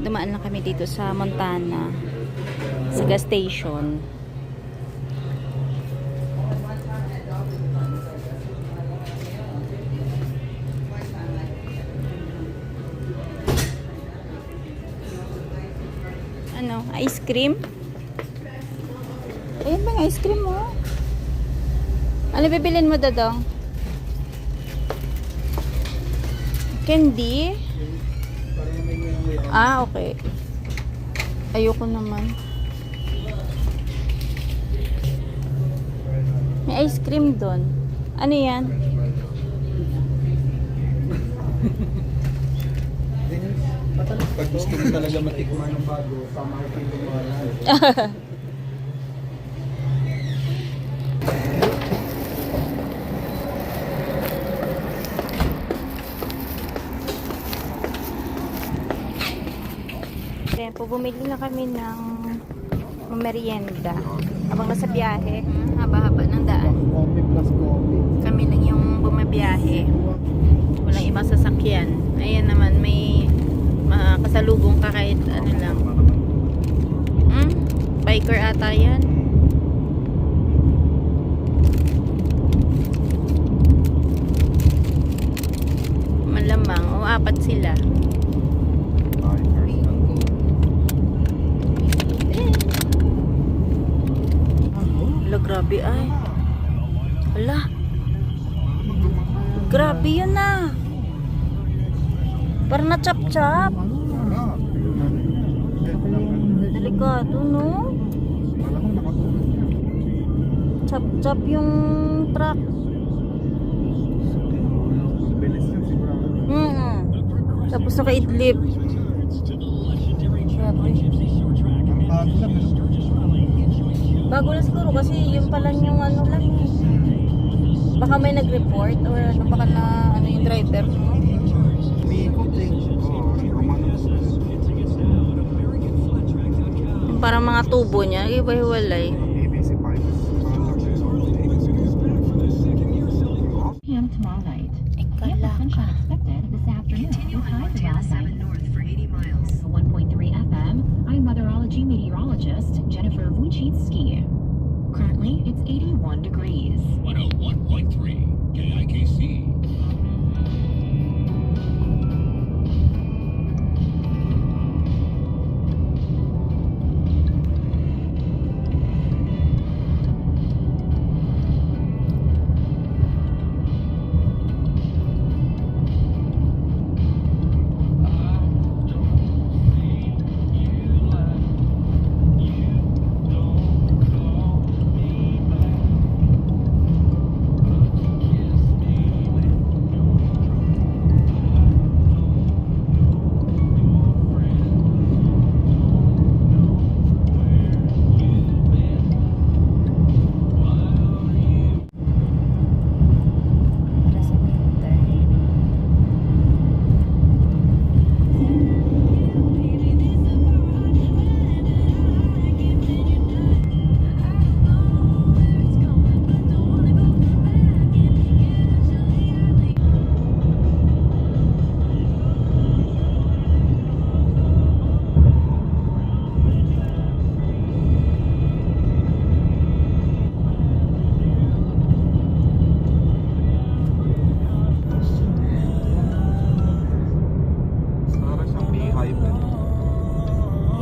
dumaan lang kami dito sa Montana sa gas station. Ano, ice cream? Ayan ba yung ice cream mo? Ano bibilin mo, Dodong? Candy? Ah, okay. Ayoko naman. May ice cream doon. Ano yan? Pag gusto mo talaga matikman ng bago, tama ko yung lumayan. Tempo, bumili na kami ng merienda. Habang nasa biyahe, haba-haba ng daan. Coffee plus coffee. Kami lang yung bumabiyahe. Walang ibang sasakyan. Ayan naman, may kasalubong ka kahit ano lang. Biker ata yan. Malamang, o apat sila. Hala, grabe ay. Hala. Grabe yun na. Parang na-chop-chop. Delikado, no? Chop-chop yung truck. Tapos naka-idlip. Grabe. Bago na siguro kasi yun pa lang yung ano lang. Baka may nag-report or ano, baka na ano yung driver mo. Parang mga tubo niya, iba-hiwalay. p.m. tomorrow night. Ikala ka. Expected this afternoon with highs around 1.3 FM. I'm meteorology meteorologist Jennifer Wojcicki. Currently, it's 81 degrees. 101.3 KIKC.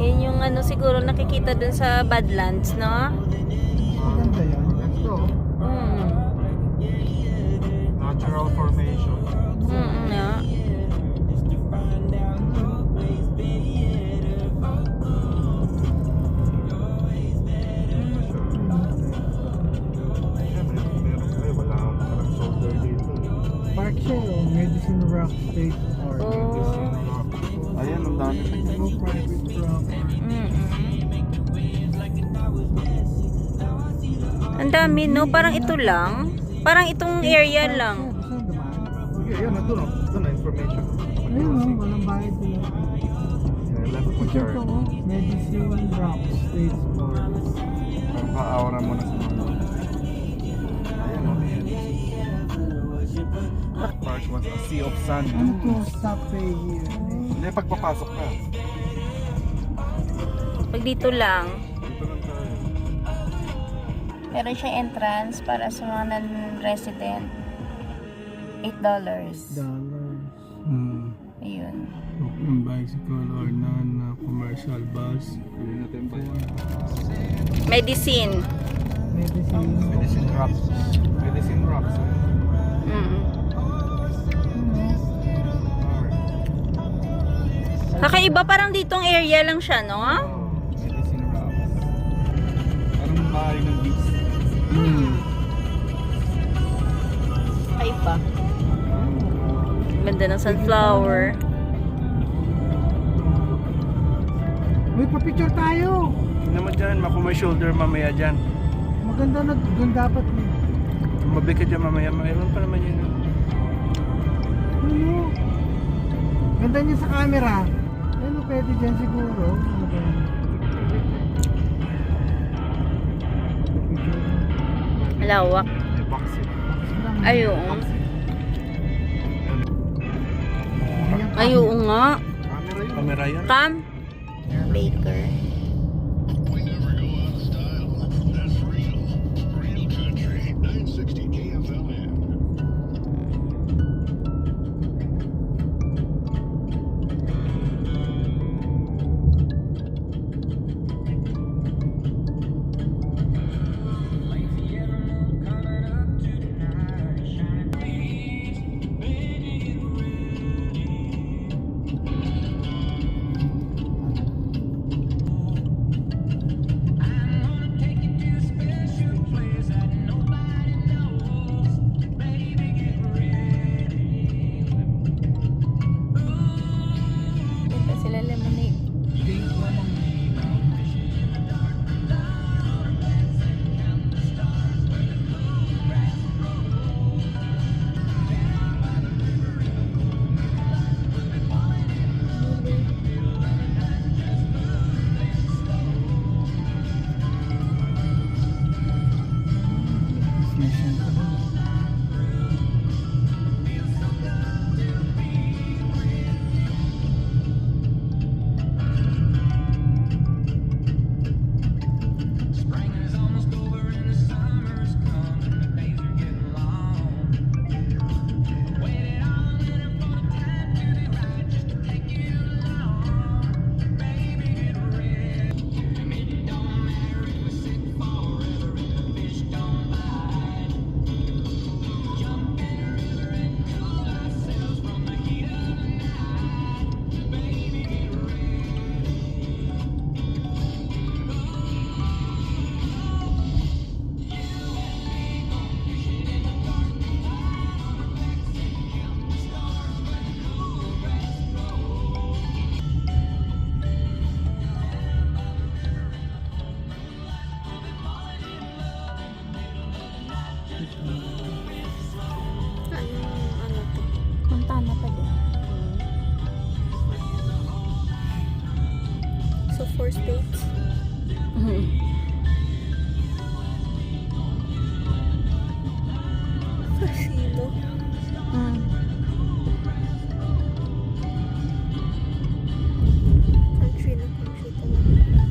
Yan yung ano siguro nakikita dun sa Badlands, no? Maganda yan. Ito, natural formation. No? Park siya, Medicine Rock State Park. Oh. Ayan, ang dami sa inyo. Private property. Ang dami, no? Parang ito lang. Parang itong area lang. Sige, yan, ito na. Ito na, information. Ayun o, walang bayad din. Left mo Ito o, Medicine Rock State Park. Parang ka-aura mo na sa mga. Ayan o. Park was a sea of sand. Ano to, stop pay here? Hindi, pagpapasok ka. Pag dito lang, Dito lang tayo. meron siyang entrance para sa mga non-resident. $8. Ayun. Open bicycle or non-commercial bus. Pili natin ba yan? Medicine. Medicine rocks. Medicine rocks. Mm. Kakaiba, parang ditong area lang siya, no? Medicine rocks. Parang bahay ng beach. Kakaiba. Ganda ng sunflower. May pa-picture tayo! Naman dyan, may shoulder mamaya dyan. Maganda na doon dapat eh. Mabigat dyan mamaya. Mayroon pa naman yun. Ano? Ganda niya sa camera. Ano pwede dyan siguro? Ano ba yun? Lawak. May box eh. Ayun. Ayan, Ayun nga. Camera yan. Cam. Baker. We never go out of style. That's real. Real country. 960 KFLM. Ganda sila lemonade. Ano to? Montana pa din. So, 4 states? Casino. Country na country talaga.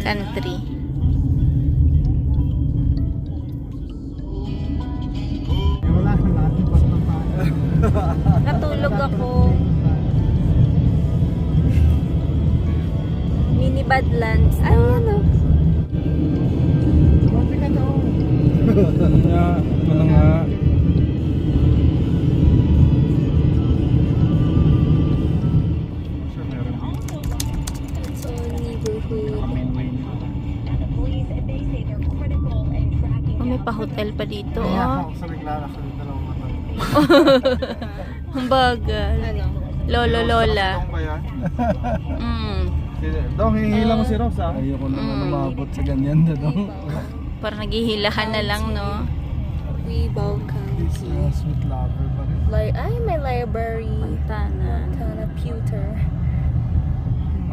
Country. Wala sa lahat ng basta tayo. Natulog ako. Mini Badlands. Ay, ano? Konti ka daw. Ano nga? Siya meron dito. It's all neighborhood. Oh, may pa-hotel pa dito. Kaya Oh. ako sa reklamo sa dalawang mata. Ang bagal. Ano? Lolo, lola. Ano ba yan? Dong, hihila mo si Rose ha? Ayoko naman umabot sa ganyan na daw. Parang naghihilahan na lang, no? We welcome. Quincy. Sweet lover pa rin. Ay, may library. Montana. Montana Pewter.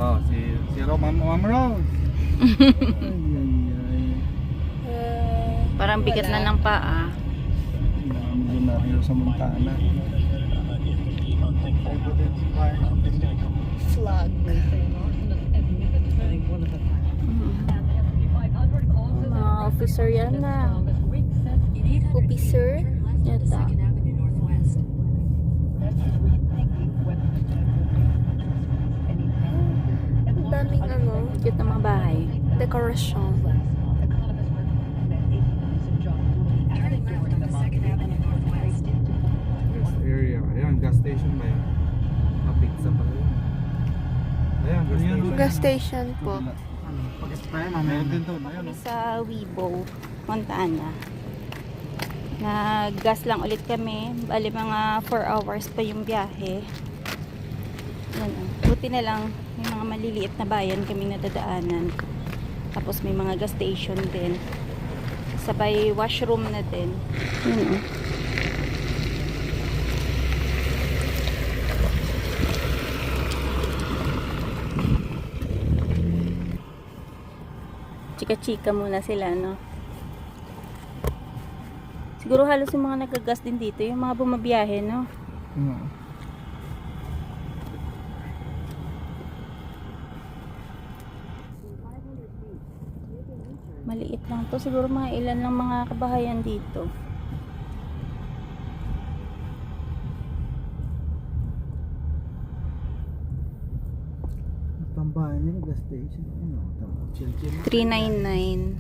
Oh, si Ma'am Rose. Ay. Parang bigat na ng paa. Milyonaryo sa Montana. Flag. Mga officer yan na. Officer? Yata. Ang daming ano, cute na mga bahay. Decoration. Area. Ayan, gas station ba yan? Pizza pala yun. Ayan, gas station. Gas station po. Pag-spray, mamaya din to. Ayan, Kami sa Weibo, Montana. Nag-gas lang ulit kami. Bali mga 4 hours pa yung biyahe. Yan, buti na lang may mga maliliit na bayan kaming nadadaanan. Tapos may mga gas station din. Sabay washroom na din. Yan, chika-chika muna sila, no? Siguro halos yung mga nagagas din dito, yung mga bumabiyahe, no? Maliit lang to, siguro mga ilan lang mga kabahayan dito. Tambahan niya, gas station. Ano, chill-chill. 399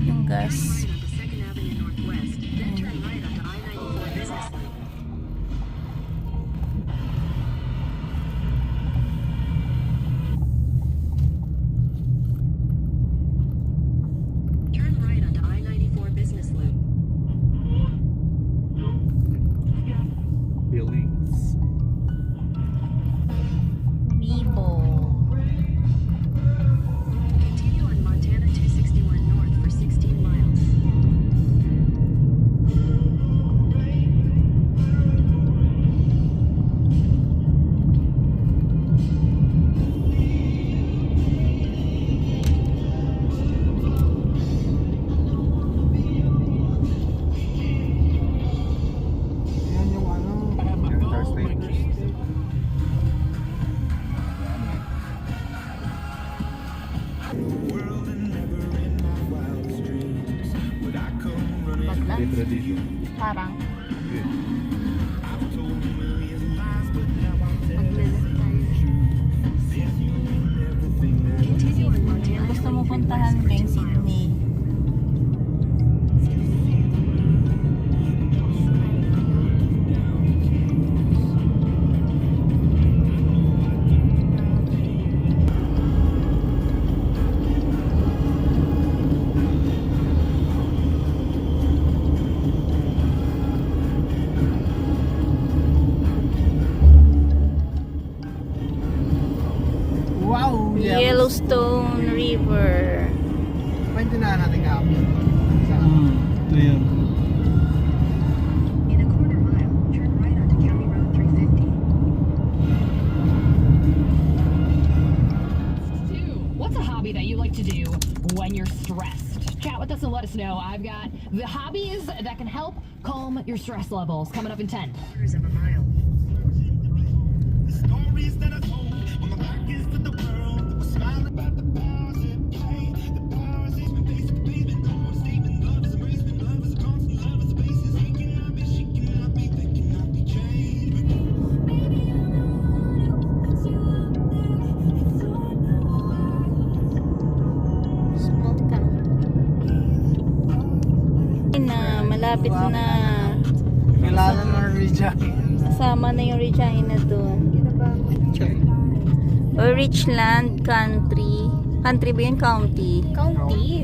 yung gas. Turn right onto I-94 Business Loop. Buildings. Weibo. Continue on Montana 261 North for 16 miles. Yan yung ano. Interstate. Badlands? Tradition. Parang. Continue on Montana. Gusto mo puntahan din Sydney. Wow! Yellowstone River. May dinaan natin kahapon. Ito yan. In a quarter mile, turn right onto County Road 350. What's a hobby that you like to do when you're stressed? Chat with us and let us know. I've got the hobbies that can help calm your stress levels coming up in 10. Quarters of a mile. Stories that I told when my back is to the world, was smiling about the powers that play. The powers that face the pavement, statement, love is embracement, love is a constant, love is a basis. He cannot be, she cannot be, they cannot be changed. Small town. Malapit na. Kilala ng region. Kasama na yung Regina doon. O Richland Country. Country ba yun? County. County.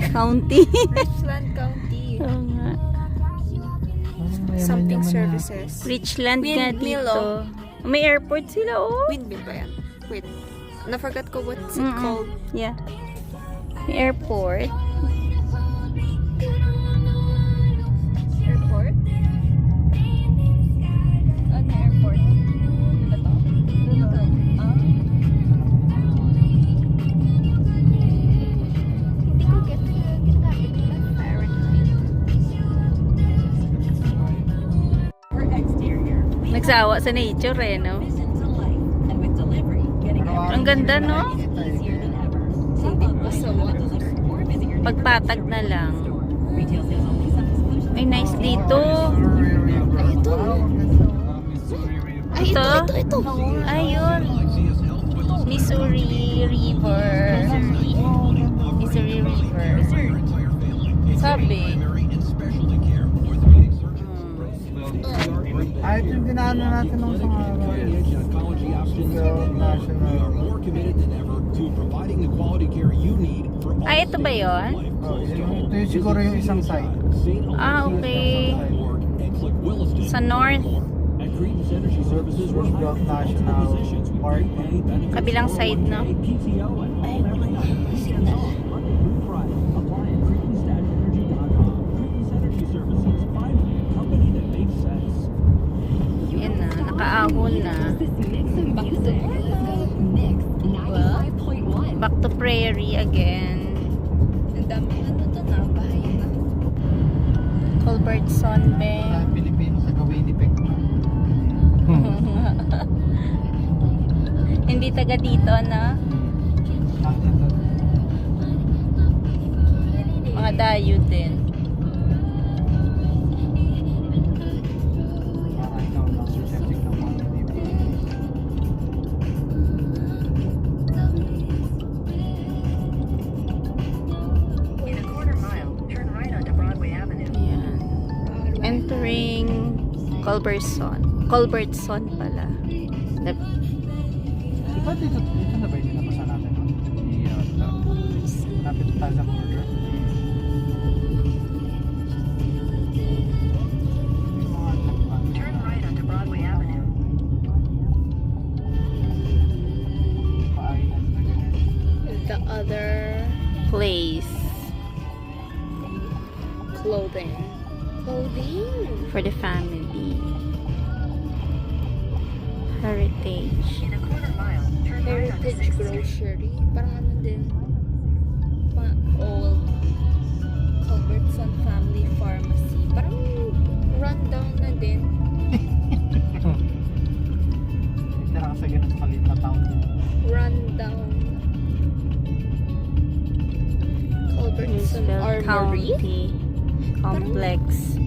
Richland County. Oo nga. Something services. Richland nga Windmill, dito. May airport sila, oh. Windmill ba yan? Wait. Na-forgot ko what's it Mm-mm. called. Yeah. May airport. Airport? Nagsawa sa nature eh, no? Ang ganda, no? Pagpatag na lang. Ay, nice dito. Ay, ito. Ito? Ayun. Missouri River. Missouri River. Sabi. Ay, ito yung dinaano natin ng sa mga national. Ay, ito ba yun? Oh, ito yung siguro yung isang side. Ah, okay. Sa north. Roosevelt National Park. Kabilang side, no? Yan na, nakaahon na. Back to prairie again. Ang dami to na, bahay na. Culbertson, be. Pilipino taga Winnipeg. Hindi taga dito, na? Mga dayo din. In a quarter mile, turn right onto Broadway Avenue. Ayan. Entering Culbertson. Culbertson pala. Diba dito na ba yung nilabasa natin? Lapit tayo sa border. Turn right onto Broadway Avenue. The other Place. clothing. For the family. Heritage. In a quarter mile, turn right onto Heritage 6th Street. Grocery. Parang ano din. Old Culbertson Family Pharmacy. Parang rundown na din. Tira ka sa ganun maliit na town. Rundown. Culbertson Roosevelt Armory. County Complex.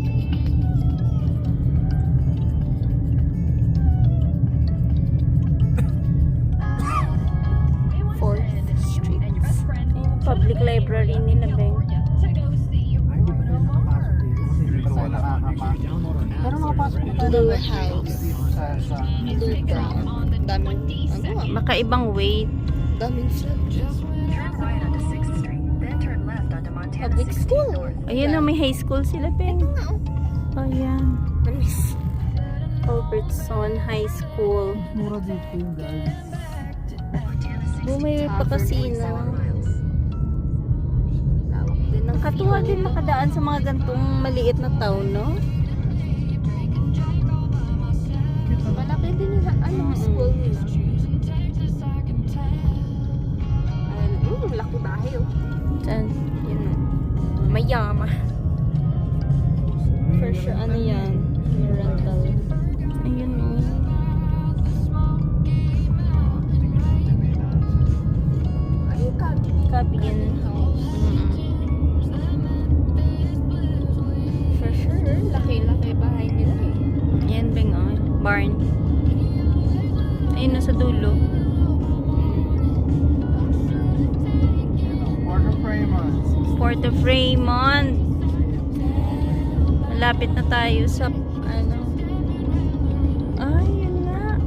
Fourth Street. Public library nila, Beng. Ay, hindi pa tayo nakapasok dito. Kasi hindi pa tayo nakakapasok. Pero nakapasok na tayo. Blue House. Sa Blue Brown. Daming, ano Makaibang weight. daming flag. Turn right onto 6th Street, then turn left onto Montana Public 16 school. North. Ayun na, may high school sila, Beng. Ito nga, oh. Ayan. Namiss. Culbertson High School. mura dito, guys. Montana 16 Bumili pa casino. 47 miles. Lawak din ng Katuwa din makadaan sa mga gantong maliit na town, no? malaki din nila. Ano, school nila. Laki bahay, oh. Saan? Yun o. Mayama. For sure, ano yan? Yung rental. Ayun o. Ay, Cabin house. For sure, laki-laki bahay nila eh. Yan, Beng, o. Barn. Ayun o, sa dulo. Port of Raymond. Port of Raymond. Malapit na tayo sa, ano. Ay, yun na.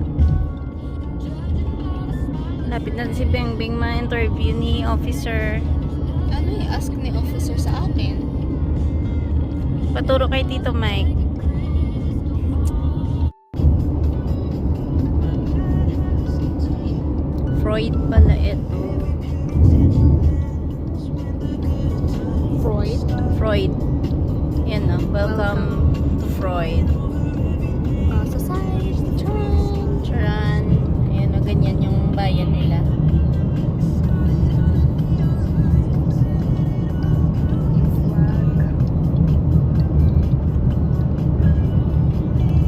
Malapit na si Beng Beng ma-interview ni officer. Ano ask ni officer sa akin? Paturo kay Tito Mike. Freud pala ito. Freud? Freud. Yan o. Welcome to Freud. Sa side. Charan. Charan. Ayan o. Ganyan yung bayan nila.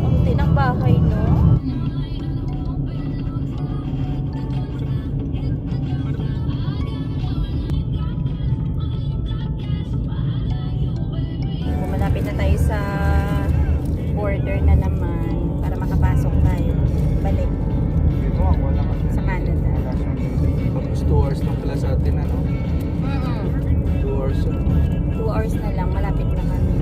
Ang tinang bahay, no? Malapit na tayo sa border na naman para makapasok tayo. Balik Dito ako, wala kasi. sa Canada. Wala siyang building. Tapos 2 hours lang pala sa atin, ano? 2 hours. 2 hours na lang, malapit na kami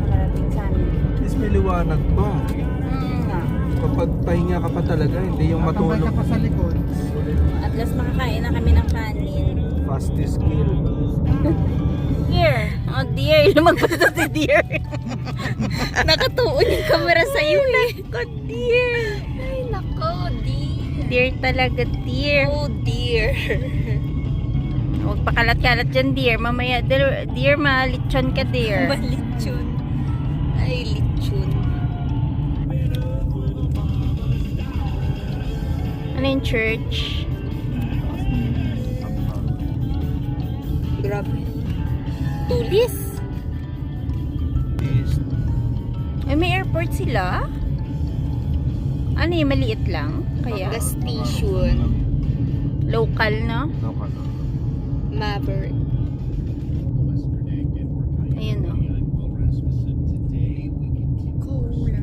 makarating sa amin. At least may liwanag pa. Nga. Kapag pahinga ka pa talaga, hindi yung Matulog matulog. ka pa sa likod. At least makakain na kami ng kanin. Fastest kill. Dear! Oh dear! Lumagpas na si dear! Nakatuon yung camera sa'yo eh. Nako dear! Ay nako dear! Dear talaga dear! Oh dear! Huwag pakalat-kalat dyan dear. Mamaya dear malitsyon ka dear. Malitsyon? Ay litsyon. Ano yung church? Grabe. Tulis? Ay, may airport sila? Ano yung maliit lang? Kaya? Gas station. Local, no? Local. Maverick. Ayun, no? Cooler.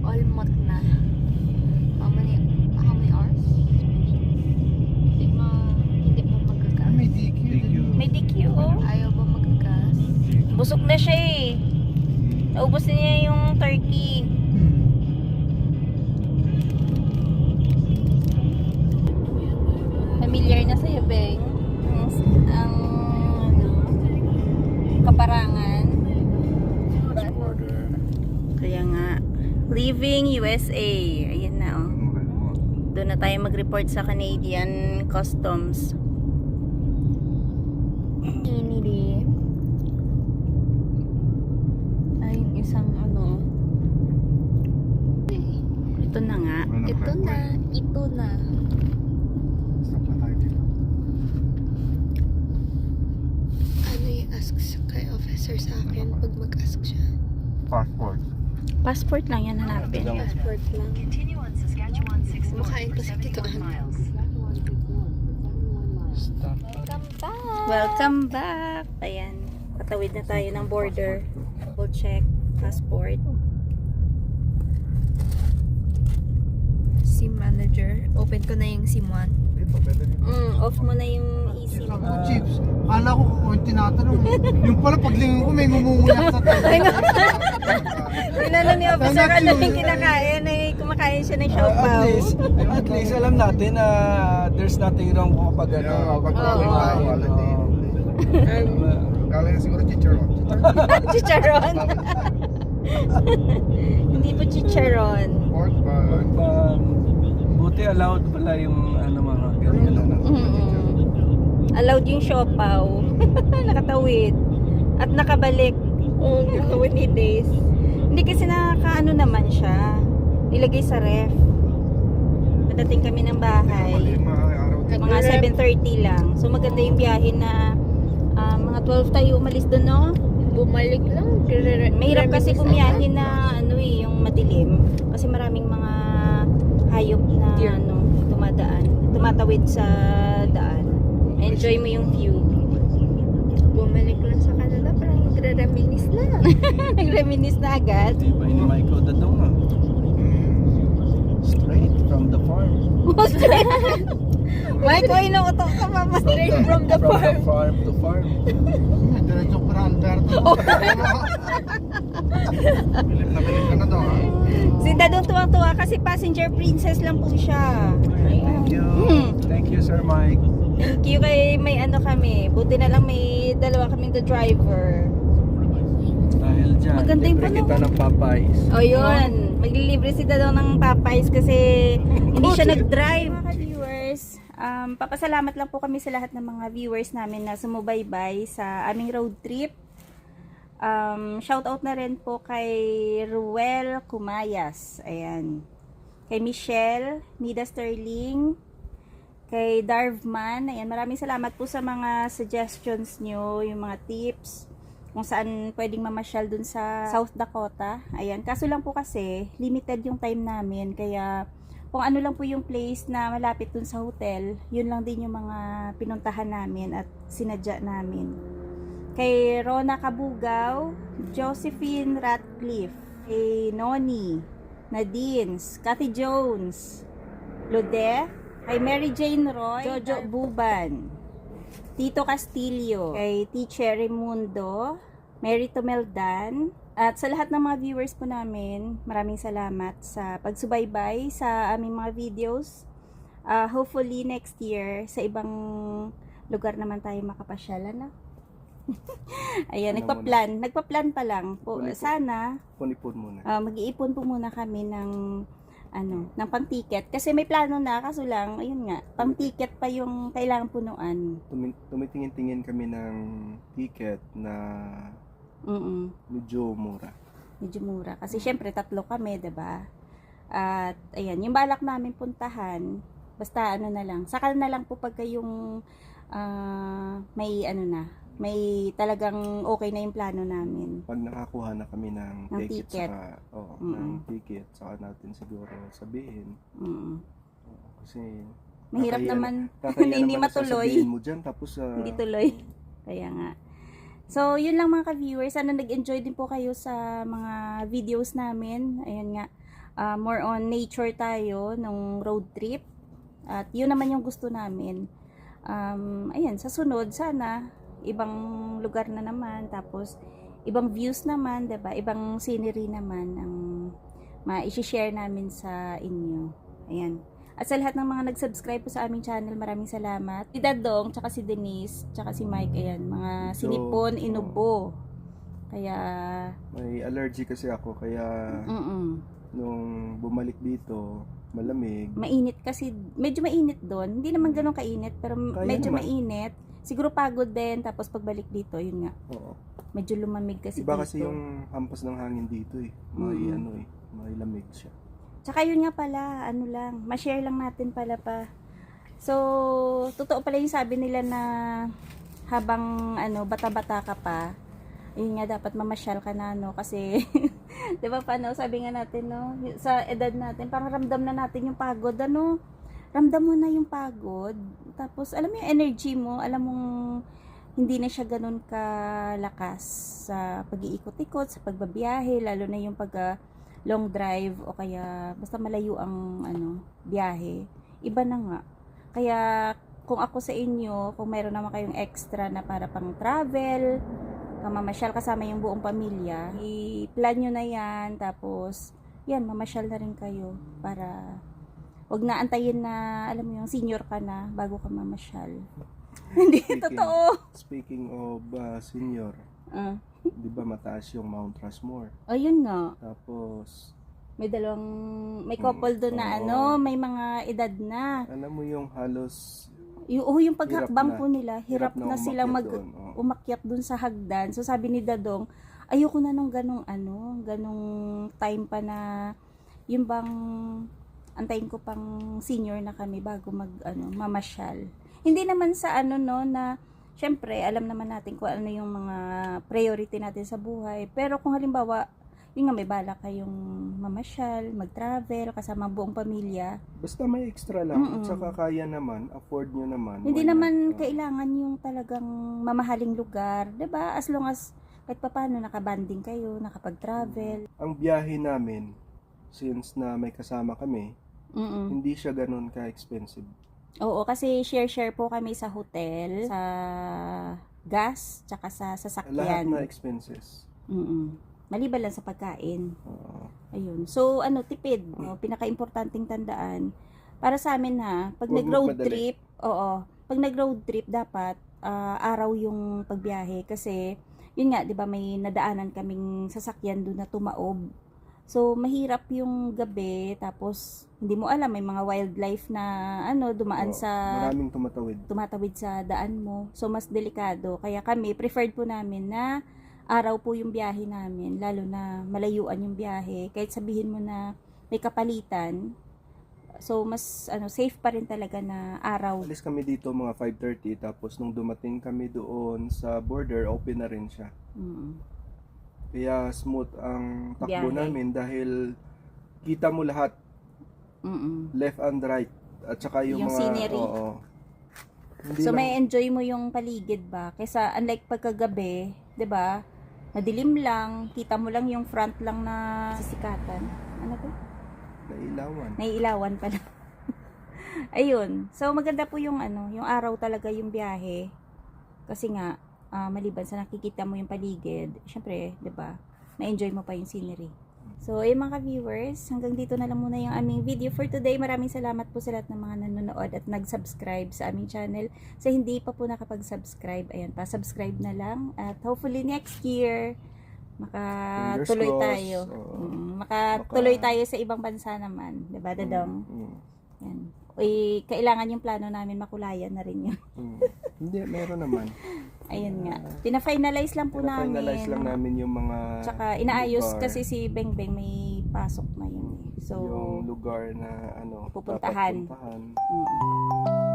Almost na. How many hours? Hindi pa magagas. May DQ. May DQ, oh. Ayaw ba magagas? Busog na siya eh. Naubos na niya yung turkey. Familiar na sa'yo, Beng? Ang ano, kaparangan. Kaya nga, leaving USA. Ayan na, oh. Doon na tayo mag-report sa Canadian Customs. Inili. Ay, yung isang ano. Ito na nga. Ito na. Stop na tayo dito. Ano yung ask kay officer sa akin pag mag-ask siya? Passport. Passport lang yan hanapin. Passport lang. Makain ko sa tituan. Stop. Welcome back! Ayan. Patawid na tayo ng border. We'll check passport. SIM manager. Open ko na yung SIM 1. Dito, pwede dito. Off mo na yung eSIM Sabi mo. ko, Chips, kala ko kung tinatanong. Yung pala paglingon ko, may ngumunguyak sa tayo. Tinanong ni officer ano yung kinakain. Ay, kumakain siya ng siopaw. At least alam natin na there's nothing wrong kapag ano. Pag Oo. Kala niya siguro chicharon. Chicharon. Hindi po chicharon. Pork bun. Buti allowed pala yung ano mga ganyan. Allowed yung siopaw. Nakatawid. At nakabalik. Winnie days. Hindi kasi nakakaano naman siya. Ilagay sa ref. Padating kami ng bahay. Mga 7:30 lang. So maganda yung biyahe na mga 12 tayo umalis doon, no? Bumalik lang. Mahirap kasi bumiyahe na ano eh, yung madilim. Kasi maraming mga hayop na Deer. ano, tumatawid sa daan. Enjoy mo yung view. Bumalik lang sa Canada. Parang nagre-reminis na. Nag-reminis na agad. Iba yung Michael Dadong ah. Straight from the farm. Mike, ko inuutok ka pa ba? Straight from the farm. Farm to farm. Diretso para Alberto. Bilip ka na to, ha? Si Dadong tuwang-tuwa kasi passenger princess lang po siya. Thank you. Thank you, Sir Mike. Thank you kay may ano kami. Buti na lang may dalawa kaming the driver. Dahil dyan, Maganda yung libre panahon. kita ng Popeyes. O yun, maglilibre si Dadong ng Popeyes kasi hindi siya nag-drive. Mga viewers, papasalamat lang po kami sa lahat ng mga viewers namin na sumubaybay sa aming road trip. Shoutout na rin po kay Ruel Kumayas. Ayan. Kay Michelle, Mida Sterling, kay Darvman. Ayan, maraming salamat po sa mga suggestions nyo, yung mga tips. kung saan pwedeng mamasyal dun sa South Dakota. Ayan, kaso lang po kasi limited yung time namin, kaya kung ano lang po yung place na malapit dun sa hotel, yun lang din yung mga pinuntahan namin at sinadya namin. Kay Rona Kabugaw, Josephine Ratcliffe, kay Noni, Nadines, Cathy Jones, Lode, kay Mary Jane Roy, Jojo Buban, Tito Castillo, kay Teacher Raimundo, Mary Tomeldan, at sa lahat ng mga viewers po namin, maraming salamat sa pagsubaybay sa aming mga videos. Hopefully next year, sa ibang lugar naman tayo makapasyal, ano? Ayan, nagpa-plan pa lang po. Punipon. Sana Punipon muna. mag-iipon po muna kami ng ng pang-ticket kasi may plano na, kaso lang ayun nga, pang-ticket pa yung kailangan punuan. Tumitingin-tingin kami ng ticket na medyo mura. Medyo mura kasi syempre 3 kami, 'di ba? At ayan, yung balak namin puntahan, basta na lang. Saka na lang po pagka yung may talagang okay na yung plano namin. Pag nakakuha na kami ng Ng ticket, ticket. ng ticket, saka natin siguro sabihin. Kasi Mahirap kakaya naman kakaya na hindi naman matuloy. sasabihin mo dyan, tapos Hindi tuloy. Kaya nga. So, yun lang mga ka-viewers. Sana nag-enjoy din po kayo sa mga videos namin. Ayan nga. More on nature tayo nung road trip. At yun naman yung gusto namin. Ayan, sa sunod, sana ibang lugar na naman. Tapos, ibang views naman, diba? Ibang scenery naman ang ma-share namin sa inyo. Ayan. At sa lahat ng mga nag-subscribe po sa aming channel, maraming salamat. Si Dadong, tsaka si Denise, tsaka si Mike, ayan, mga sinipon, inubo. Kaya, may allergy kasi ako, kaya nung bumalik dito, malamig. mainit kasi, medyo mainit doon. Hindi naman ganun kainit, pero Kaya medyo naman. mainit. Siguro pagod din, tapos pagbalik dito, yun nga. Oo. Medyo lumamig kasi Iba dito. kasi yung hampas ng hangin dito eh. May may lamig siya. Tsaka yun nga pala, ma-share lang natin pala pa. So, totoo pala yung sabi nila na habang bata-bata ka pa, yun nga dapat mamasyal ka na, no? Kasi, di ba paano, sabi nga natin, no? Sa edad natin, parang ramdam na natin yung pagod, ano? Ramdam mo na yung pagod. Tapos, alam mo yung energy mo, alam mong hindi na siya ganun kalakas sa pag-iikot-ikot, sa pagbabiyahe, lalo na yung long drive o kaya basta malayo ang biyahe, iba na nga. Kaya kung ako sa inyo, kung mayroon naman kayong extra na para pang travel, mamasyal kasama yung buong pamilya, i-plan nyo na yan, tapos yan, mamasyal na rin kayo para wag na antayin na, alam mo yung senior ka na bago ka mamasyal. Hindi, totoo. Speaking of senior, di ba mataas yung Mount Rushmore? Ayun nga. Tapos, May couple doon na oo. may mga edad na. alam mo yung halos Yung paghakbang Hirap na. po nila, hirap na silang umakyat doon, oo. umakyat dun sa hagdan. So sabi ni Dadong, ayoko na nung ganong time pa na yung bang antayin ko pang senior na kami bago mamasyal. Hindi naman sa na syempre alam naman natin kung ano yung mga priority natin sa buhay. Pero kung halimbawa yun nga, may balak kayong mamasyal, mag-travel, kasama ang buong pamilya. basta may extra lang, at saka kaya naman, afford nyo naman. Hindi why naman not? kailangan yung talagang mamahaling lugar, 'di ba? As long as kahit papaano nakabanding kayo, nakapag-travel. Ang biyahe namin, since na may kasama kami, Mm. hindi siya ganun ka-expensive. Oo, kasi share po kami sa hotel, sa gas, tsaka sa sasakyan. Lahat na expenses. Maliban lang sa pagkain. Oo. Ayun. So, tipid. No? Pinaka-importanting tandaan. Para sa amin pag Huwag nag-road magmadali. trip, pag nag-road trip, dapat araw yung pagbiyahe. Kasi, yun nga, di ba, may nadaanan kaming sasakyan doon na tumaob. So, mahirap yung gabi, tapos, hindi mo alam, may mga wildlife na, dumaan Oo, sa maraming tumatawid. sa daan mo. So, mas delikado. Kaya kami, preferred po namin na araw po yung biyahe namin, lalo na malayuan yung biyahe. Kahit sabihin mo na may kapalitan, So mas safe pa rin talaga na araw. Alis kami dito mga 5:30 tapos nung dumating kami doon sa border, open na rin siya. Mm. Kaya smooth ang takbo Biyahe. namin dahil kita mo lahat, Mm. left and right, at saka yung Yung mga scenery. oo. Hindi So lang- may enjoy mo yung paligid ba? Kaysa unlike pagkagabi, 'di ba? Madilim lang, kita mo lang yung front lang na sisikatan. Ano to? nailawan. Naiilawan pala. Ayun. So maganda po yung yung araw talaga yung biyahe. Kasi nga maliban sa nakikita mo yung paligid, syempre, 'di ba? Na-enjoy mo pa yung scenery. So, ayun mga viewers, hanggang dito na lang muna yung aming video for today. Maraming salamat po sa lahat ng mga nanonood at nag-subscribe sa aming channel. Sa hindi pa po nakapag-subscribe, ayan pa, subscribe na lang. At hopefully next year, makatuloy Fingers crossed. tayo. Oo. Makatuloy tayo sa ibang bansa naman. Diba, Dadong? Yan. Uy, kailangan yung plano namin makulayan na rin yun. Hindi, meron naman. Ayun nga. Pina-finalize lang po namin. Finalize lang namin yung mga Tsaka inaayos lugar, kasi si Beng Beng may pasok na yun. So, yung lugar na pupuntahan. dapat puntahan. mm.